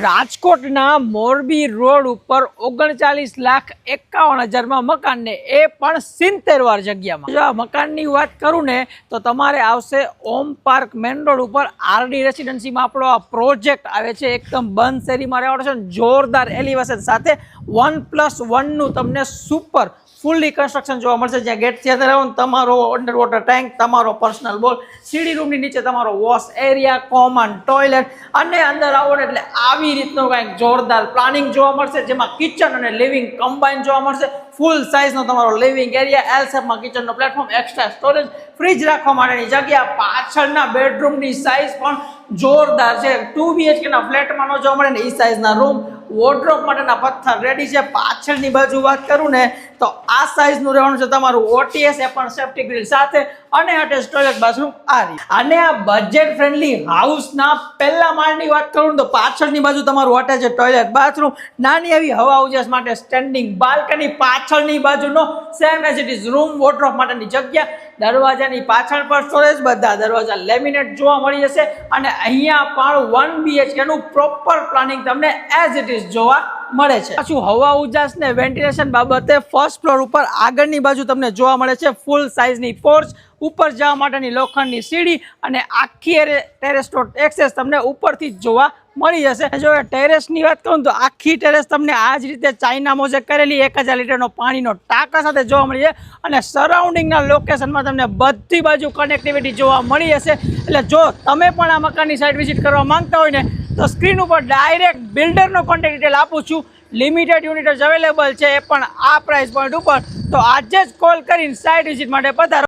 રાજકોટના મોરબી રોડ ઉપર 39,51,000 મકાન ને એ પણ 70 વાર જગ્યામાં। જો આ મકાનની વાત કરું ને તો તમારે આવશે ઓમ પાર્ક મેન રોડ ઉપર આરડી રેસિડેન્સીમાં આપણો આ પ્રોજેક્ટ આવે છે। એકદમ બંધ શેરીમાં રહેવાનો છે, જોરદાર એલિવેશન સાથે 1+1 નું તમને સુપર ફૂલી કન્સ્ટ્રક્શન જોવા મળશે। જ્યાં ગેટથી અંદર આવો તમારો અંડર વોટર ટેન્ક, તમારો પર્સનલ બોલ, સીડી રૂમની નીચે તમારો વોશ એરિયા, કોમન ટોયલેટ અને અંદર આવો ને એટલે આવી રીતનું કંઈક જોરદાર પ્લાનિંગ જોવા મળશે, જેમાં કિચન અને લિવિંગ કમ્બાઈન જોવા મળશે। ફૂલ સાઇઝનો તમારો લિવિંગ એરિયા, એલ શેપમાં કિચનનો પ્લેટફોર્મ, એક્સ્ટ્રા સ્ટોરેજ, ફ્રીજ રાખવા માટેની જગ્યા, પાછળના બેડરૂમની સાઇઝ પણ જોરદાર છે। 2 BHK ના ફ્લેટમાં ન જોવા મળે ને એ સાઇઝના રૂમ, વોર્ડરોબ માટેના પથ્થર રેડી છે। પાછળની બાજુ વાત કરું ને તો આ સાઇઝનું રહેવાનું છે તમારું ઓટીએસ, એ પણ સેફ્ટી ગ્રીલ સાથે અને અટેચ ટોયલેટ બાથરૂમ આ રીતે। અને આ બજેટ ફ્રેન્ડલી હાઉસના પહેલા માળની વાત કરું તો પાછળની બાજુ તમારું અટેચ ટોયલેટ બાથરૂમ, નાની એવી હવા ઉજાસ માટે સ્ટેન્ડિંગ બાલ્કની, પાછળની બાજુનો same as it is room, wardrobe માટેની જગ્યા, દરવાજાની પાછળ પર સ્ટોરેજ, બધા દરવાજા લેમિનેટ જોવા મળી જશે। અને અહીંયા પણ 1 BHK નું પ્રોપર પ્લાનિંગ તમને એઝ ઇટ ઇઝ જોવા મળે છે। પાછું હવા ઉજાસ ને વેન્ટિલેશન બાબતે ફર્સ્ટ ફ્લોર ઉપર આગળની બાજુ તમને જોવા મળે છે ફૂલ સાઇઝની પોર્ચ, ઉપર જવા માટેની લોખંડની સીડી અને આખી ટેરેસ એક્સેસ તમને ઉપરથી જ જોવા મળી જશે। જો ટેરેસની વાત કરું તો આખી ટેરેસ તમને આ જ રીતે ચાઇના મોઝેક કરેલી 1000 લીટરનો પાણીનો ટાંકા સાથે જોવા મળી જાય અને સરાઉન્ડિંગના લોકેશનમાં તમને બધી બાજુ કનેક્ટિવિટી જોવા મળી જશે। એટલે જો તમે પણ આ મકાનની સાઇટ વિઝિટ કરવા માંગતા હોય ને તો સ્ક્રીન ઉપર ડાયરેક્ટ બિલ્ડરનો કોન્ટેક્ટ ડિટેલ આપું છું। લિમિટેડ યુનિટ અવેલેબલ છે, એ પણ આ પ્રાઇસ પોઈન્ટ ઉપર। તો આજે જ કોલ કરીને સાઇટ વિઝિટ માટે પધારો।